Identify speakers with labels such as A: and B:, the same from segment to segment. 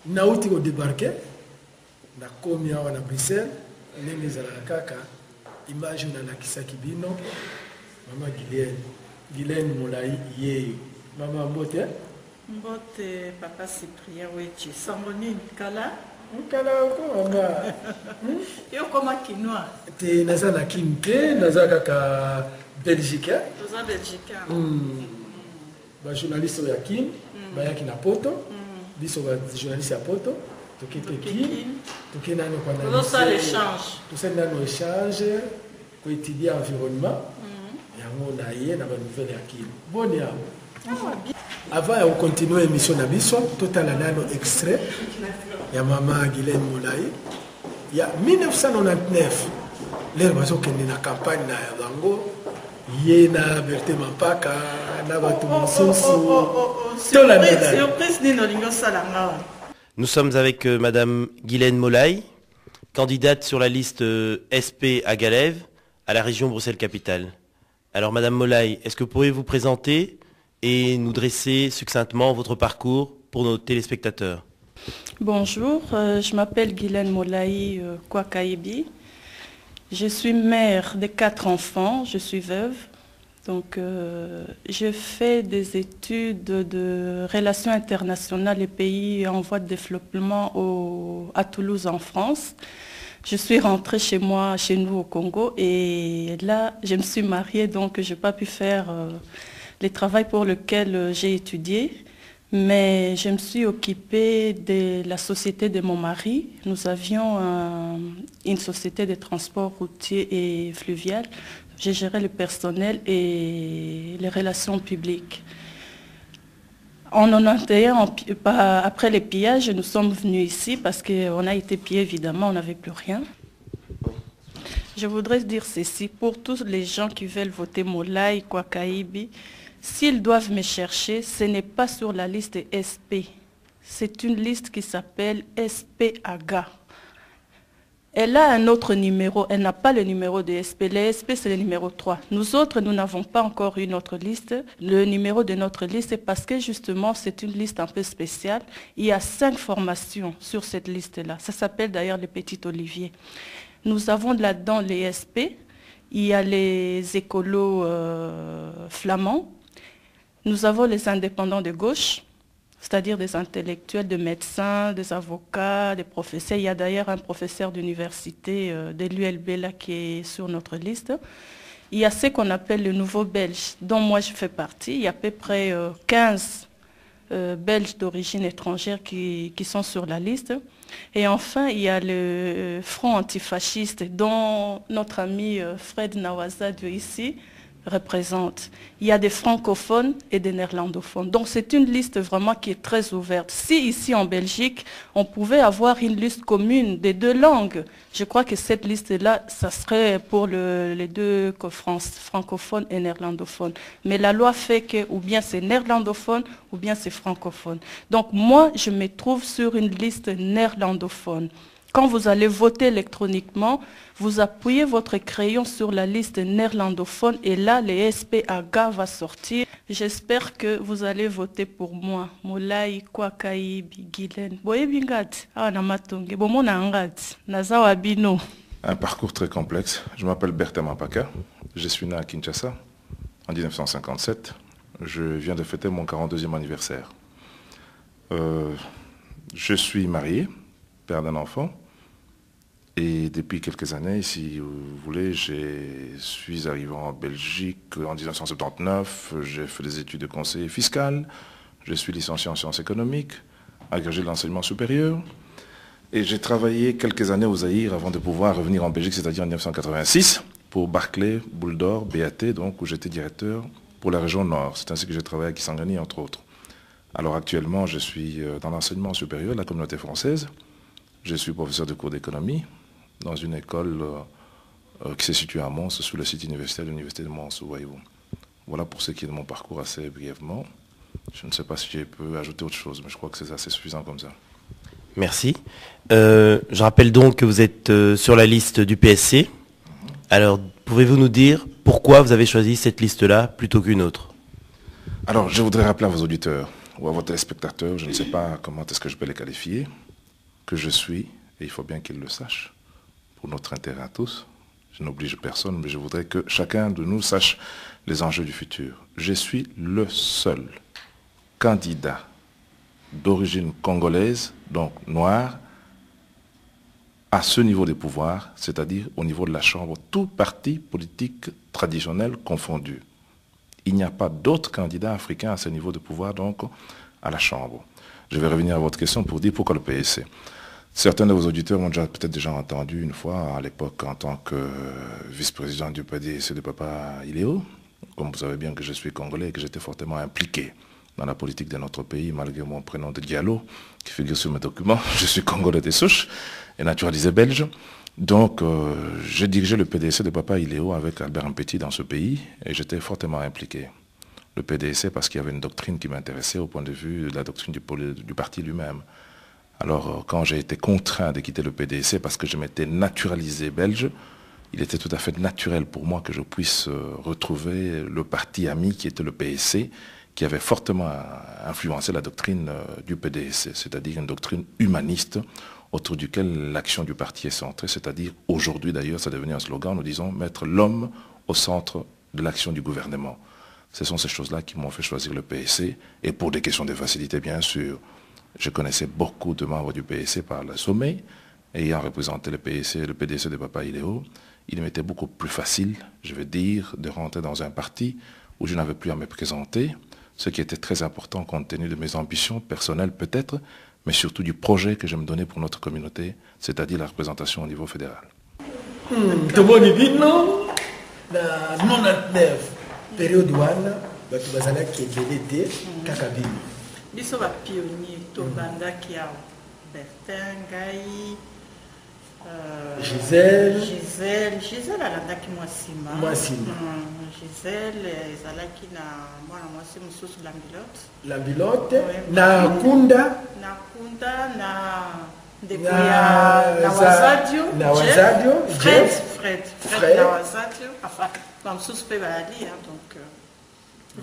A: nauti ko débarqué na komi awa na Bruxelles ndenge ezalaka kaka image nalakisaki bino mama Guylaine Molai yeyo mama mbote
B: mbote papa Cyprien wechi sango nini kala
A: ko nga
B: yo koma kinois
A: te naza na kin te naza kaka Belgique
B: toza Belgique
A: ba journaliste ya kin bayaki na poto biso ba journaliste ya poto tokete kin tokena no kwa na
B: ça l'échange
A: tout ça na no échange ko étudier environnement yango na ye na ba nouvelle ya kin boni ya avant ya continuer émission na biso totala nano extrait ya mama Guylaine Molai ya 1999 l'air bazo kende na campagne na bango ye na Berthe Mampaka na batu mosusu
B: surprise nino lingo salanga.
C: Nous sommes avec madame Guylaine Molai, candidate sur la liste SP à Galève à la région Bruxelles-Capitale. Alors madame Molai, est-ce que vous pourriez vous présenter et nous dresser succinctement votre parcours pour nos téléspectateurs?
D: Bonjour, je m'appelle Guylaine Molai Kwakaibi. Je suis mère de 4 enfants, je suis veuve. Donc, je fais des études de relations internationales et pays en voie de développement à Toulouse en France. Je suis rentrée chez nous au Congo et là, je me suis mariée, donc je n'ai pas pu faire le travail pour lequel j'ai étudié. Mais je me suis occupée de la société de mon mari. Nous avions une société de transport routier et fluvial. J'ai géré le personnel et les relations publiques. En 91, après les pillages, nous sommes venus ici parce qu'on a été pillés, évidemment, on n'avait plus rien. Je voudrais dire ceci, pour tous les gens qui veulent voter Molai, Kwakaibi, s'ils doivent me chercher, ce n'est pas sur la liste SP. C'est une liste qui s'appelle SPAGA. Elle a un autre numéro, elle n'a pas le numéro de SP. Le SP, c'est le numéro 3. Nous autres, nous n'avons pas encore eu notre liste. Le numéro de notre liste, c'est parce que justement, c'est une liste un peu spéciale. Il y a 5 formations sur cette liste-là. Ça s'appelle d'ailleurs les Petits Oliviers. Nous avons là-dedans les SP. Il y a les écolos flamands. Nous avons les indépendants de gauche, c'est-à-dire des intellectuels, des médecins, des avocats, des professeurs. Il y a d'ailleurs un professeur d'université de l'ULB là qui est sur notre liste. Il y a ce qu'on appelle le nouveau belge, dont moi je fais partie. Il y a à peu près 15 Belges d'origine étrangère qui sont sur la liste. Et enfin, il y a le Front antifasciste dont notre ami Fred Nawazadio ici représente. Il y a des francophones et des néerlandophones. Donc c'est une liste vraiment qui est très ouverte. Si ici en Belgique, on pouvait avoir une liste commune des 2 langues, je crois que cette liste-là, ça serait pour les 2 francophones et néerlandophones. Mais la loi fait que ou bien c'est néerlandophone ou bien c'est francophone. Donc moi, je me trouve sur une liste néerlandophone. Quand vous allez voter électroniquement, vous appuyez votre crayon sur la liste néerlandophone et là, les SPAGA va sortir. J'espère que vous allez voter pour moi. Molai Kwakaibi Guylaine.
E: Un parcours très complexe. Je m'appelle Berthe Mampaka. Je suis né à Kinshasa en 1957. Je viens de fêter mon 42e anniversaire. Je suis marié, père d'un enfant. Et depuis quelques années, si vous voulez, je suis arrivé en Belgique en 1979. J'ai fait des études de conseiller fiscal. Je suis licencié en sciences économiques, agrégé de l'enseignement supérieur. Et j'ai travaillé quelques années au Zaïre avant de pouvoir revenir en Belgique, c'est-à-dire en 1986, pour Barclay, Boule d'Or, BAT, donc, où j'étais directeur pour la région Nord. C'est ainsi que j'ai travaillé à Kisangani, entre autres. Alors actuellement, je suis dans l'enseignement supérieur de la communauté française. Je suis professeur de cours d'économie dans une école qui se situe à Mons, sur le site universitaire de l'Université de Mons, voyez-vous. Voilà pour ce qui est de mon parcours assez brièvement. Je ne sais pas si je peux ajouter autre chose, mais je crois que c'est assez suffisant comme ça.
C: Merci. Je rappelle donc que vous êtes sur la liste du PSC. Alors, pouvez-vous nous dire pourquoi vous avez choisi cette liste-là plutôt qu'une autre?
E: Alors, je voudrais rappeler à vos auditeurs ou à vos téléspectateurs, je ne sais pas comment est-ce que je peux les qualifier, que je suis, et il faut bien qu'ils le sachent, pour notre intérêt à tous. Je n'oblige personne, mais je voudrais que chacun de nous sache les enjeux du futur. Je suis le seul candidat d'origine congolaise, donc noir, à ce niveau des pouvoirs, c'est-à-dire au niveau de la Chambre, tout parti politique traditionnel confondu. Il n'y a pas d'autres candidats africains à ce niveau de pouvoir, donc, à la Chambre. Je vais revenir à votre question pour dire pourquoi le PSC. Certains de vos auditeurs m'ont peut-être déjà entendu une fois, à l'époque, en tant que vice-président du PDC de Papa Iléo. Comme vous savez bien que je suis congolais et que j'étais fortement impliqué dans la politique de notre pays, malgré mon prénom de Diallo, qui figure sur mes documents. Je suis congolais de souche et naturalisé belge. Donc, j'ai dirigé le PDC de Papa Iléo avec Albert Mpetit dans ce pays et j'étais fortement impliqué. Le PDC parce qu'il y avait une doctrine qui m'intéressait au point de vue de la doctrine du parti lui-même. Alors, quand j'ai été contraint de quitter le PDC parce que je m'étais naturalisé belge, il était tout à fait naturel pour moi que je puisse retrouver le parti ami qui était le PSC, qui avait fortement influencé la doctrine du PDC, c'est-à-dire une doctrine humaniste autour duquel l'action du parti est centrée, c'est-à-dire aujourd'hui d'ailleurs, ça est devenu un slogan, nous disons mettre l'homme au centre de l'action du gouvernement. Ce sont ces choses-là qui m'ont fait choisir le PSC, et pour des questions de facilité bien sûr. Je connaissais beaucoup de membres du PSC par le sommet, ayant représenté le PDC de Papa Iléo, il m'était beaucoup plus facile, je veux dire, de rentrer dans un parti où je n'avais plus à me présenter, ce qui était très important compte tenu de mes ambitions personnelles peut-être, mais surtout du projet que je me donnais pour notre communauté, c'est-à-dire la représentation au niveau fédéral.
A: Tomoni bino na 99 période wana bato bazalaki ebele te kaka bino.
B: Biso ba pionnier to bandaki ya Bertin Ngai Gisèle alandaki mwasima. Gisèle ezalaki na mwana mwasi mosusu
A: Lambilote na Kunda
B: na ndeko ya Wazadio Fred na Wazadio enfin bamosusu mpe bayali donc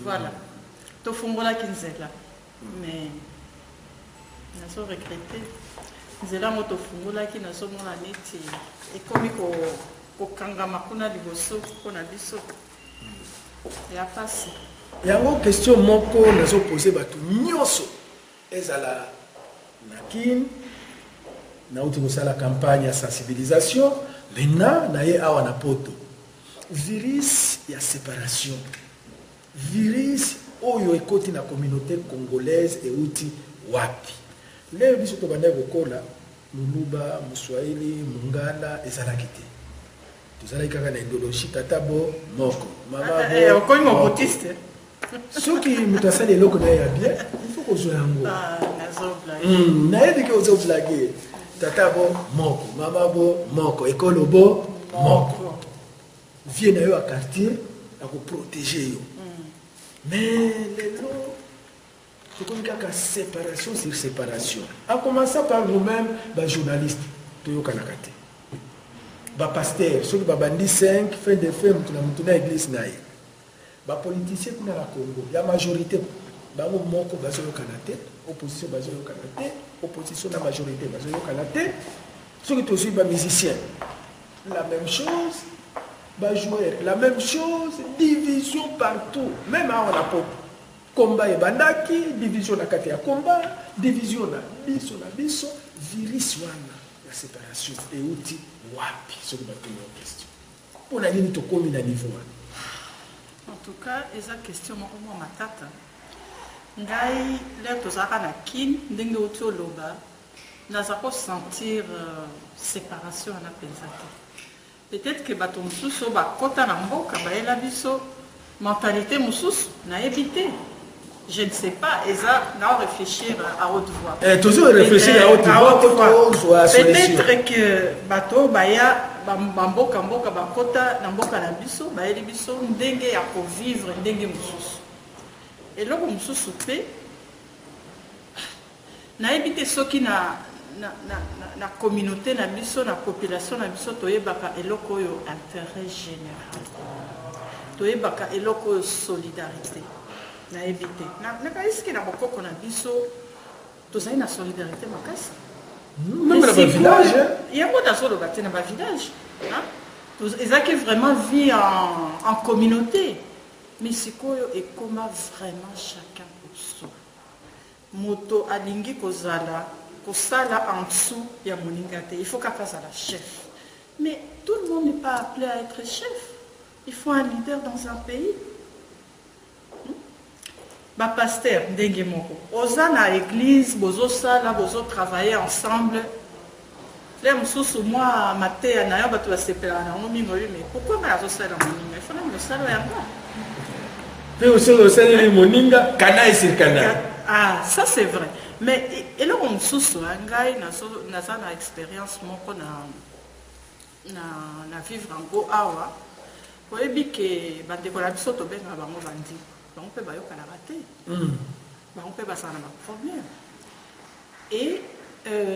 B: voilà tofungolaki nzela mais nazo regrette nzela mo tofungolaki nazomona neti ekomi kokangama kuna liboso mpona biso ya pasi.
A: Yango question moko nazopose bato nyonso ezala na kini nauti kosala campagne ya sensibilisation maintenant na ye awa na poto virus ya séparation, virus oyo ekoti na communauté congolaise euti wapi leo biso tobanda kokola Luluba, Muswahili, Mungala ezalaki te tozalaki kaka na idéologie tatabo moko mama
B: okoni mobotiste
A: soki moto asali eloko na ye ya bien il faut kozwa yango nayebi ke ozoblage tatabo moko mama bo moko ekolo bo moko vie na yo ya quartier akoprotege yo mais lelo tokomi kaka séparation sur séparation en commençant par nous-mêmes bajournaliste toyokanaka te bapaster soki babandi 5 fin de fin moto na église na ye bapoliticien kuna na Congo ya majorité bango moko bazoyokana te opposition bazoyokana te opposition na majorité bazoyokana te soki tozwi bamusicien la même chose bajoueur la même chose division partout même awa na poko combat ebandaki division na kati ya combat division na biso virus wana ya séparation euti wapi soki batongi en question mpona nini tokomi na niveau wana.
B: En tout cas, eza question moko mwa matata ngai leo tozalaka na kini ndenge outi oloba naza kosentir séparation wana mpenza te peut-être que bato mosusu oyo bakota na mboka bayela biso mentalité mosusu nayebi te. Je ne sais pas, Eza, n'a réfléchir à haute voix.
A: Toujours réfléchir à haute voix.
B: Peut-être que bateau baya bamboka mboka bakota na mboka na biso bayeli biso ndenge ya ko vivre ndenge mususu. Et loko mususu pe na ebite soki na communauté na biso na population na biso toyebaka eloko yo intérêt général. Toyebaka eloko solidarité. nayebi te nakaisiki na bokoko na biso tozali na solidarité makasi
A: même dans le village
B: yango tazoloba te na bavillage ezalaki vraiment vie en communauté mais sikoyo ekoma vraiment chacun pour soi moto alingi kozala kosala en dessous ya moninga te il faut kaka azala chef mais tout le monde n'est pas appelé à être chef il faut un leader dans un pays pasteur ndenge moko oza na église bozosala bozotravailler ensemble le mosusu mwa mateya na yo bato basepelaka nango mingi oyo mais pourquoi ngai azosala moninga il faut na mosala yango
A: mpe osala osaleli moninga kana esir kana
B: ça c'est vrai mais eloko mosusu ngai naza na expérience moko na vivre yango awa oyebi ke bandeko na biso tobengaka bango bandi bango mpe bayokanaka te bango mpe bazala na baproblème et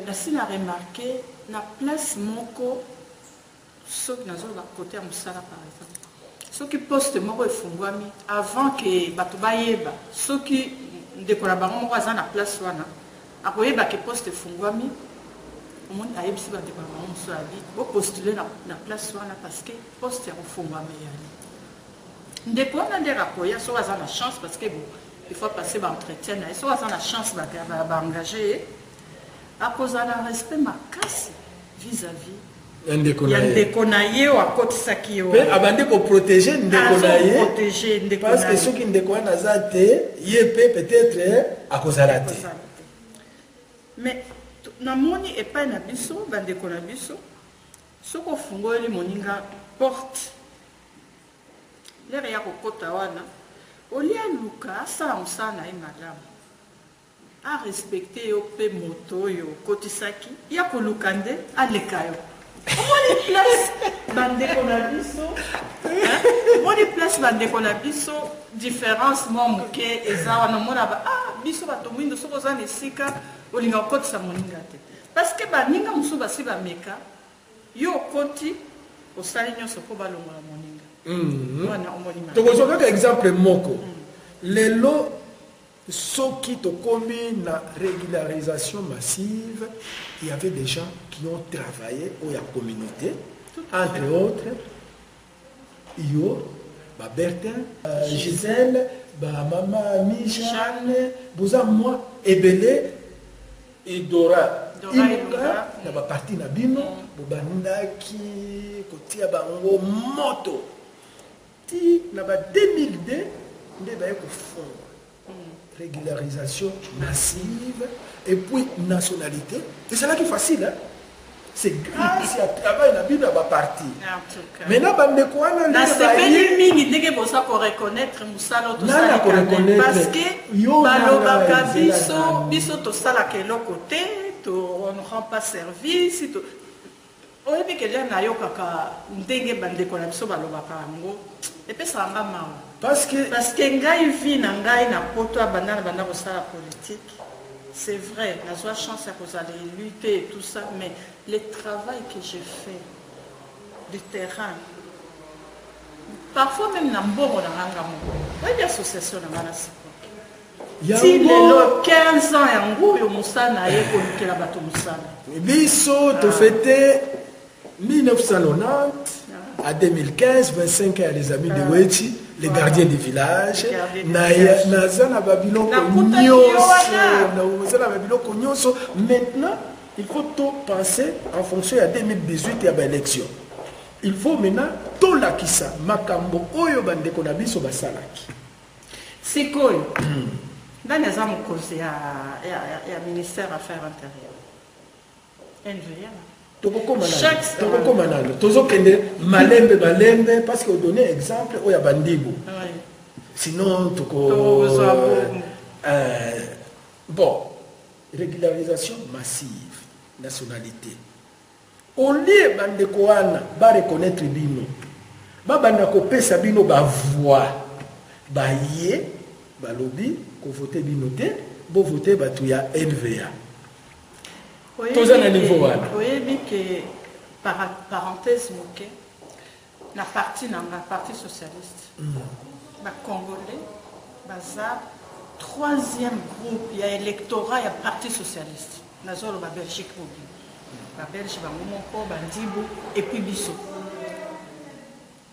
B: nasi na remarke na place moko soki nazoloba kote ya mosala par exemple soki poste moko efungwami avant ke bato bayeba soki ndeko na bango moko aza na place wana akoyeba ke poste efungwami omoni ayebisi bandeko na bango mosusu abi bopostule na place wana parce que poste ya kofungwami eyali ndeko wana nde akoya soki aza na chance parce que il faut passer baentretien na ye soki aza na chance baengage ye akozala na respect makasi vis-à-vis ya ndeko na ye oyo akotisaki ye
A: mpe abandi koprotege ndeko na ye parce que soki ndeko wana aza te ye mpe peut-être akozala te
B: mais namoni epai na biso bandeko na biso soki ofungoli moninga porte lere ya kokota wana olia luka asala mosala na ye malamu arespecte yo mpe moto oyo okotisaki ya koluka nde aleka yo omoni place bandeko na biso omoni place bandeko na biso différence mwa moke eza wana omona biso bato mwindo soki oza na esika olinga okotisa moninga te parce que baninga mosusu basi bameka yo okoti osali nyonso mpo balongola moninga wana omoni
A: tokozwa kaka exemple moko lelo soki tokomi na régularisation massive il y avait des gens qui ont travaillé au ya communauté entre autres yo Bertin, Gisèle mama Michane boza moi ebele et Dora iluka na baparti na bino bobandaki kotia bango moto ti na ba 2002 nde baye kofondre régularisation massive et puis nationalité et c'est là qui est facile hein? C'est grâce à travail na bino ba parti maintenant bandeko wana
B: na sepeli mingi ndenge bosa ko reconnaître musala to sala parce que balobaka biso to sala keloko te on ne rend pas service to oyebi ke na yokaka ndenge bandeko na biso balobaka yango epesa nga mawa parce que ngai vi na ngai na poto abanda kosala politique c'est vrai nazwa chance ya kozala lutter et tout ça mais le travail que j'ai fait du terrain parfois même na mbongo na nganga moko oyebi association na ngana siko ti lelo 15 ans yango oyo mosala na ye kolukela bato mosala
A: biso tofete 1990 à 2015 25 ans les amis de Wechi les gardiens du village naza na babiloko nyonso maintenant il faut tout penser en fonction de 2018 ya baélection il faut maintenant tolakisa makambo oyo bandeko na biso basalaki
B: sikoyo ndani aza mokonzi ya ministère affaires intérieures NVA
A: tokokoma nano tozokende malembe parce que odonne exemple oyo ya bandibu sinon bon régularisation massive nationalité olie bandeko wana bareconnaître bino babanda kopesa bino bavoix baye balobi kovote bino te bovote bato ya NVA toza na niveau wana
B: oyebi ke parenthèse moke na parti socialiste bacongolais baza troisième groupe, il y a électorat, il y a parti socialiste. Nazolo ba Belgique obi. Ba Belgique ba momoko ba ndibo et puis biso.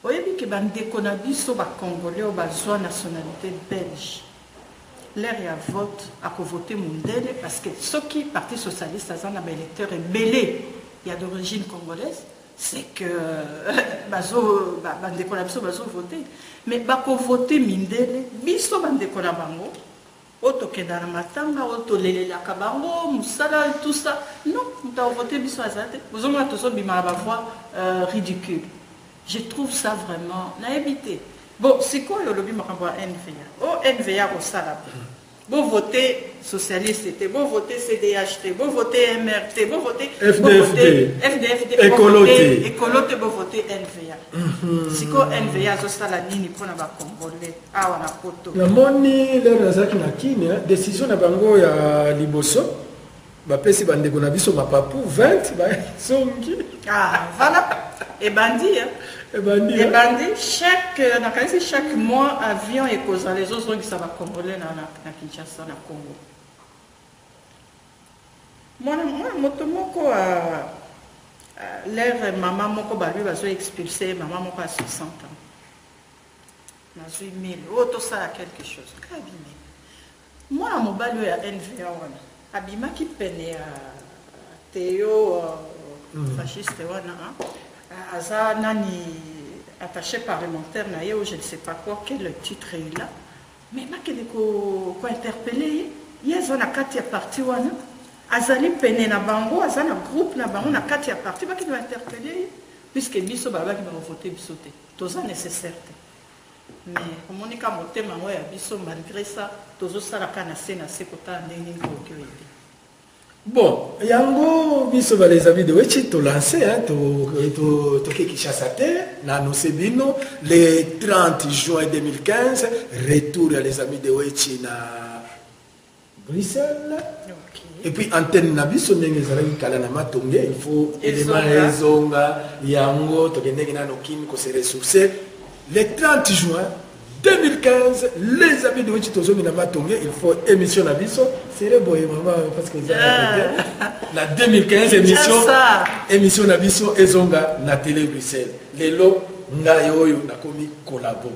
B: Oyebi ke ba ndeko na biso ba congolais ba zwa nationalité belge. L'air ya vote à voter Mundele parce que ceux qui parti socialiste azana ba électeurs belé, il y a d'origine congolaise, c'est que bazo ba ndeko na biso bazo voter. Mais ba ko voter Mindele, biso ba ndeko na bango. Auto Kedara Matanga, auto Lele Kabango, Moussala, tout ça. Non, nous avons voté Bissou Azate. Vous avez tous la voix ridicule. Je trouve ça vraiment naïveté. Bon, c'est quoi le lobby Makamboa NVA? Oh, NVA au Salam. Vous votez socialiste, vous votez CDHT, vous votez MRT, vous votez FDFD, Écoloté, vous votez NVA. C'est quoi NVA? C'est la ligne pour nous Congolais. Ah, on a photo.
A: La moni, le razaki na kini, décision na bango ya liboso. Ba pesi bande ko na biso mapapu 20 ba songi.
B: Ah, voilà. Et bandit, hein. Et bandit, chaque mois, avion et cause les autres qui savent congolais na Kinshasa, na Congo. Moi, motomoko a l'air maman moko balu va expulser maman moko à 60 ans. Nazui 1000, auto ça a quelque chose. Moi, mon balu à NVA, abima qui peine à Théo fasciste wana. Aza nani attaché parlementaire naïe ou je ne sais pas quoi, quel titre il a. Mais ma qui ko interpellé, yezo na kati ya parti wana. Azali pene na bango, azali na groupe na bango na kati ya parti ba qui doit interpeller puisque biso baba qui va voter biso te. Toza nécessaire te. Mais comme on est comme motema ya biso malgré ça, tozo sala kana sena sekota ndenge ko ke.
A: Bon, yango biso ba les amis de Wechi to lancé hein to Kinshasa te na annoncé bino le 30 juin 2015 retour à les amis de Wechi na Bruxelles. Okay. Et puis antenne na biso ndenge zalaki kala na matonge il faut élément ezonga yango to kendeki na nokini ko se ressourcer le 30 juin 2015, les amis de Wichitozo Minamatongue, il faut émission à Bisso. C'est le boy, maman, parce que la 2015 émission à Bisso, et Zonga, la télé Bruxelles. Les lots, Ngayoyo, na komi collabo.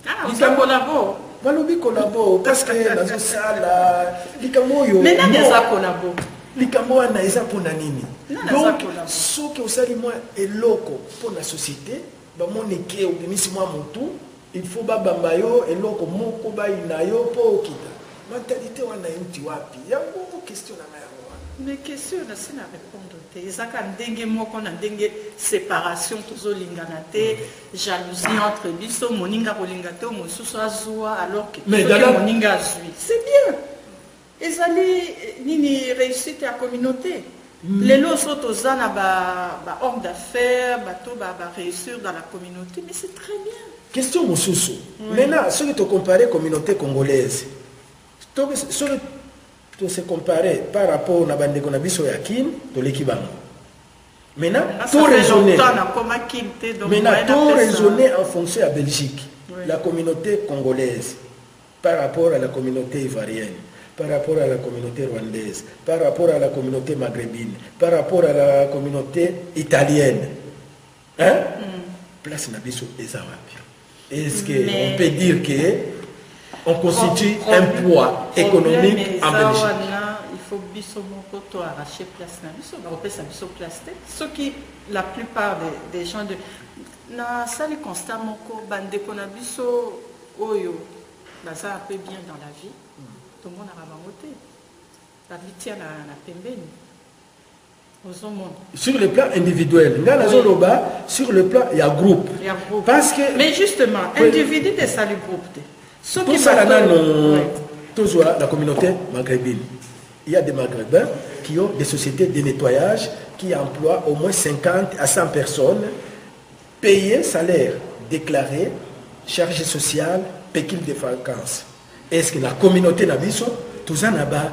B: Ah, vous avez collabo?
A: Balobi collabo, parce que dans une salle, l'ikamoyo.
B: Mais n'a pas collabo.
A: L'ikamoyo n'a pas pour nanini. Donc, ce que vous savez, moi, est loco pour la société, bah, mon équipe, ou bien si moi, mon tout. Il faut babamba yo eloko moko ba inayo po kita. Mentalité wana inti wapi? Yango question na yango.
B: Mais question na sina répondre te. Ezaka ndenge moko na ndenge séparation tozo lingana te, jalousie entre biso moninga kolinga te mosusu azwa alors que moninga azui. C'est bien. Ezali nini réussite à communauté. Les lots sont aux ana ba homme d'affaires, bateau ba réussir dans la communauté, mais c'est très bien.
A: Question Moussoussou. Maintenant, ce que tu compares la communauté congolaise, ce que tu se compares par rapport à la bande de Konabiso Yakin, de l'équivalent. Maintenant, tout raisonner en fonction de la Belgique, la communauté congolaise, par rapport à la communauté ivoirienne, par rapport à la communauté rwandaise, par rapport à la communauté maghrébine, par rapport à la communauté italienne. Hein? Place Nabiso et Zawapi. Est-ce qu'on peut dire qu'on constitue un poids économique en Belgique?
B: Il faut biso arracher place Nabiso, on peut s'abiso place. Ce qui, la plupart des gens de na salle constat moko bande konabiso oyo baza un peu bien dans la vie. Tout le monde a rabangoté. La vie na pembeni.
A: Sur le plan individuel, sur le plan, il y a groupe. Parce que,
B: mais justement, individu de salut groupe.
A: Tout ça, toujours la communauté maghrébine. Il y a des maghrébins qui ont des sociétés de nettoyage qui emploient au moins 50 à 100 personnes, payées salaire, déclaré, charges sociales, pécule de vacances. Est-ce que la communauté Nabiso, tout ça n'a pas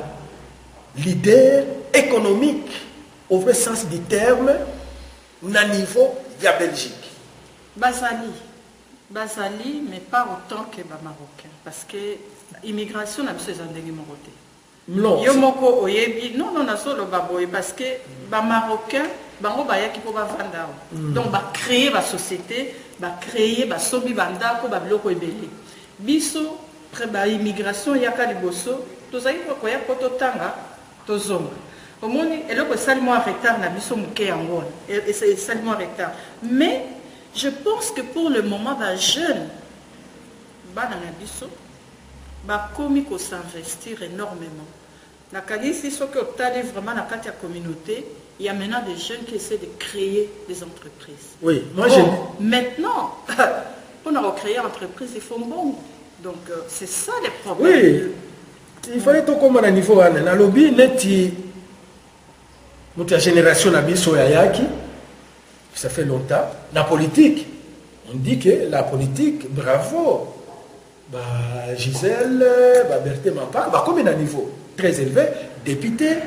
A: leader économique au vrai sens du terme, na niveau de la Belgique.
B: Bazali. Bazali, mais pas autant que les Marocains. Parce que l'immigration, n'a pas besoin de
A: Non.
B: Yomoko oyebi, non, non, solo baboye, parce que les Marocains, bango baya qui peuvent vendre. Donc, ba créer la société, ba créer, ba sobi banda, ba bloko ebele. Biso, après ba immigration, yaka liboso, tozali ko koya poto tanga, tozonga. Au moins, elle est seulement en retard, na biso muke yango. Et c'est seulement en retard. Mais je pense que pour le moment, les jeunes, ils vont s'investir énormément. La qualité, c'est que vraiment dans la communauté, il y a maintenant des jeunes qui essaient de créer des entreprises.
A: Oui, moi
B: maintenant, pour créer une entreprise, il faut bon. Donc, c'est ça les problèmes.
A: Oui, il fallait tout comme à un niveau. Dans le lobby, notre génération a mis sur Yayaki. Ça fait longtemps. La politique, on dit que la politique, bravo. Bah, Gisèle, bah, Berthe Mampak, bah, comme un niveau très élevé, député,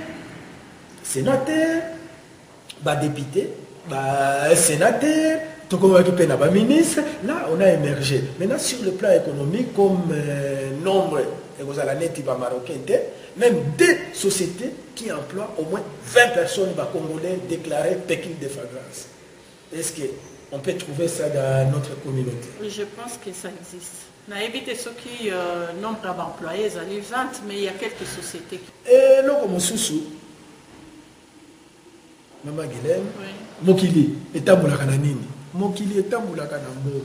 A: sénateur, bah, député, bah, sénateur, tout comme un ministre. Là, on a émergé. Maintenant, sur le plan économique, comme nombre, et vous allez net, marocain, même des sociétés qui emploient au moins 20 personnes, bah, congolais déclarés Pékin de flagrance. Est-ce qu'on peut trouver ça dans notre communauté?
B: Oui, je pense que ça existe. On a évité ceux qui nombre d'employés, ils 20, mais il y a quelques sociétés.
A: Et là, comme Soussou, Maman Guilhem, Mokili, et Tamoulaka Nini. Mokili et Tamoulaka Nambo.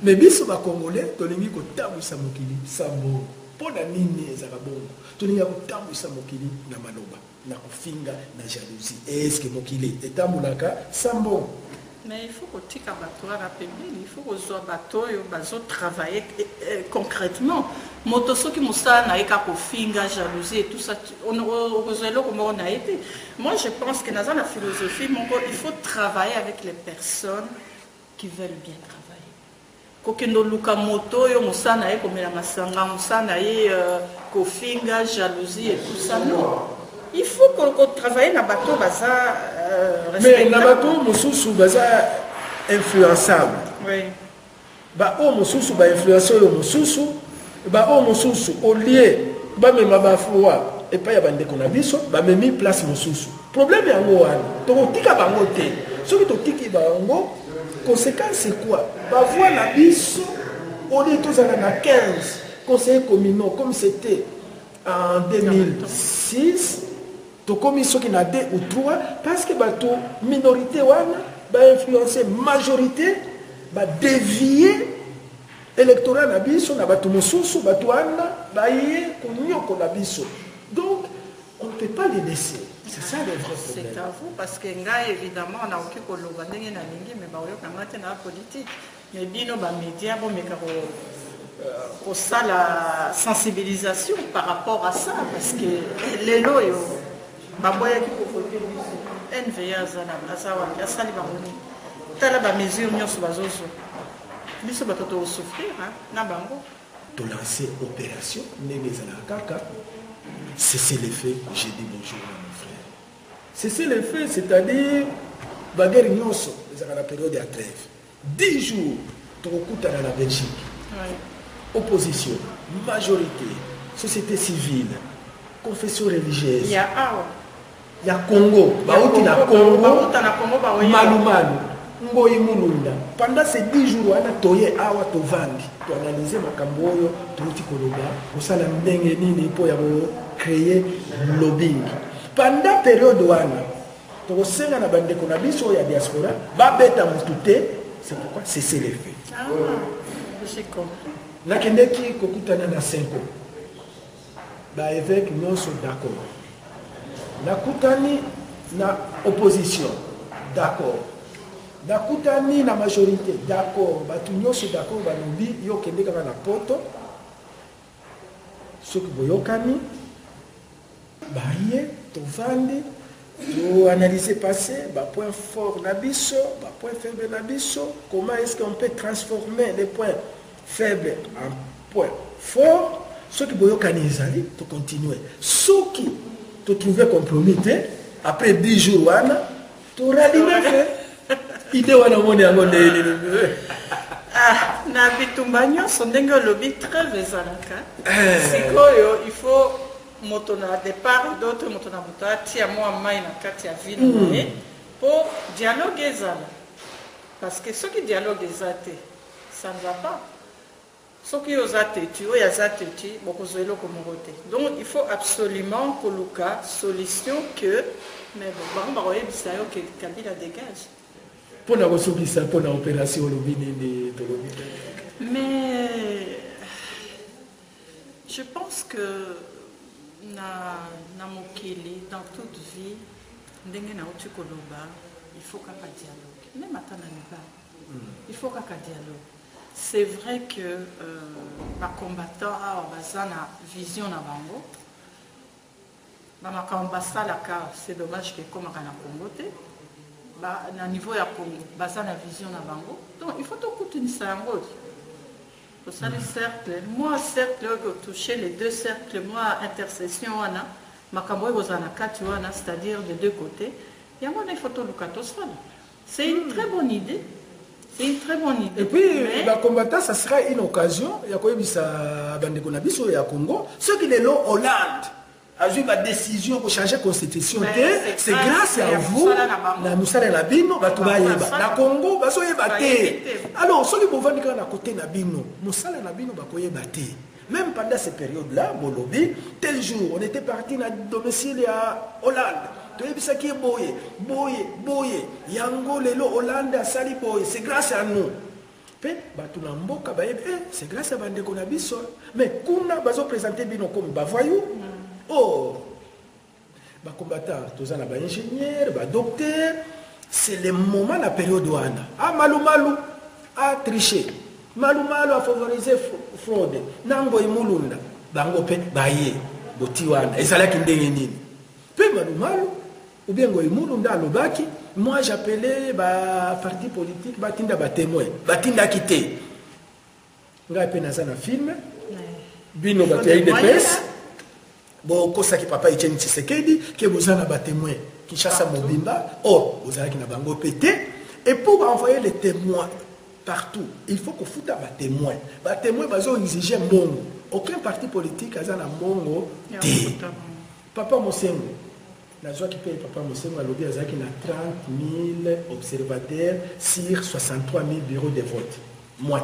A: Mais biso ba Congolais, tolingi ko Tamoussa Mokili, Sambo. Pour la Nini et Zarabongo. Tolingi ko Tamoussa Mokili, Namaloba. Na kofinga, na jalousie. Est-ce que Mokili et Tamoulaka, Sambo?
B: Mais il faut que tu il faut que soit bateau, travailler concrètement. Motoso qui moussa na eka kofinga, jalousie et tout ça. On a été. Moi, je pense que dans la philosophie, il faut travailler avec les personnes qui veulent bien travailler. Kokendo luka moto yo moussa na eka komela masanga, moussa na kofinga, jalousie et tout ça. Non. Il faut qu'on travaille dans le bateau respectable.
A: Mais dans le bateau, Moussoussou est influençable.
B: Oui.
A: Moussoussou est influençable. Moussoussou, au lieu de m'abafoua et pas y avoir des conabissos, me mis place Moussoussou. Le problème est en haut. Donc, tika bangote. Ce qui est tiki bango, conséquence c'est quoi? Voir la bisso, au lieu de 15 conseillers communaux, comme c'était en 2006. Comme ceux qui ont 2 ou 3, parce que la minorité va influencer la majorité, va dévier l'électorat na biso na bato mosusu bato wana baye konyoko na biso. Donc on ne peut pas les laisser. C'est ça le vrai problème.
B: C'est à vous parce que nga évidemment on a aucun koloba ndenge na lingi mais ba oyoka ngate na politique. Mais bino ba média bo meka ko ça la sensibilisation par rapport à ça parce que les loyo baboya qui faut voter NVA zana asawa asali bamoni tala ba mesure nyonso bazozo biso batoto souffrir na bango
A: to lancer opération ndenge zana kaka cesser les faits. J'ai dit bonjour à mon frère. Cesser les faits, c'est-à-dire baguerre nyonso ezaka la période de trêve 10 jours tokokuta na Belgique. Opposition, majorité, société civile, confession religieuse. Il y a Congo, Baouti na Congo, Malumalu, Ngoyi Mulunda. Pendant ces 10 jours, on a toye awa to vandi, to analyser makamboyo, to uti koloba, pour ça la ndenge nini pour créer lobbying. Pendant période wana, to senga na bande kona biso ya diaspora, ba beta mutute, c'est pourquoi cesser les faits.
B: J'ai compris.
A: Nakendeki kokutana na 5 ans. Ba évêque nyonso d'accord. Nakutani na opposition, d'accord. Nakutani na majorité, d'accord. Batu nyonso d'accord balobi yo kende kaka na poto. Soki boyokani baye tovandi to analyser passé, ba point fort na biso, ba point faible na biso, comment est-ce qu'on peut transformer les points faibles en points forts. Ceux qui boyokani ezali to continuer. Ceux qui te trouver compromis après 10 jours tu rallimes fait idée wana moni yango
B: na bitumba nyonso ndenge olobi trêve ezalaka sikoyo il faut moto na départ et d'autres moto na moto atia mwa mai na kati ya ville na ye mpo dialogue ezala parce que soki dialogue eza te ça ne va pas soki oza teti oyo aza teti bokozwa eloko moko te donc il faut absolument koluka solution que mais bango bakoyebisa yo ke Kabila dégage
A: mpona kosukisa mpona opération olobi nini tolobi
B: mais je pense que na mokili dans toute vie ndenge nauti koloba il faut kaka dialogue même ata na mibali il faut kaka dialogue c'est vrai que bacombattant awa baza na vision na bango bamakambo basalaka c'est dommage ke ekomaka na Congo te na niveau ya Congo baza na vision na bango donc il faut tokutunisa yango tosali cercle moi cercle oyo toucher les deux cercles moi intercession wana makambo oyo kozala na kati wana c'est-à-dire de deux côtés yango wana il faut toluka tosala c'est une très bonne idée. C'est une très bonne idée.
A: Et puis, le combattant, ça sera une occasion. Il y a quand même ça, Bandekonabiso et à Congo. Ceux qui sont en Hollande, a eu la décision pour changer la constitution. C'est grâce à vous, la Moussala Nabino, la Congo, alors, ceux qui peuvent dire à côté Nabino, Moussala Nabino, même pendant ces périodes-là, Bolobi, tel jour, on était parti dans le domicile à Hollande. Qui est boye, yango lelo Hollande sali boye, c'est grâce à nous. C'est grâce à Bandeko na biso. Mais kuna bazo présenter bino comme bavoyou. Oh, ba combattant, tous na ba ingénieur, ba docteur, c'est le moment la période wana. Ah malou a triché. Malou a favorisé fraude. Nango imulunda, bango pe baye, boti wana. Ezala ki ndenge nini. Pe malou ou bien moi j'appelais parti politique batinda témoin batinda quitté nga pe na film bino batay de presse bon kosa ki papa Etienne Tshisekedi ke bozana témoin Kinshasa Mobimba bozala ki na bango pété et pour envoyer les témoins partout il faut que futa témoin bazo exiger mbongo aucun parti politique azana mbongo té papa Mosengo la joie qui paye Papa Mosengo a lobby à 30 000 observateurs sur 63 000 bureaux de vote. Moi.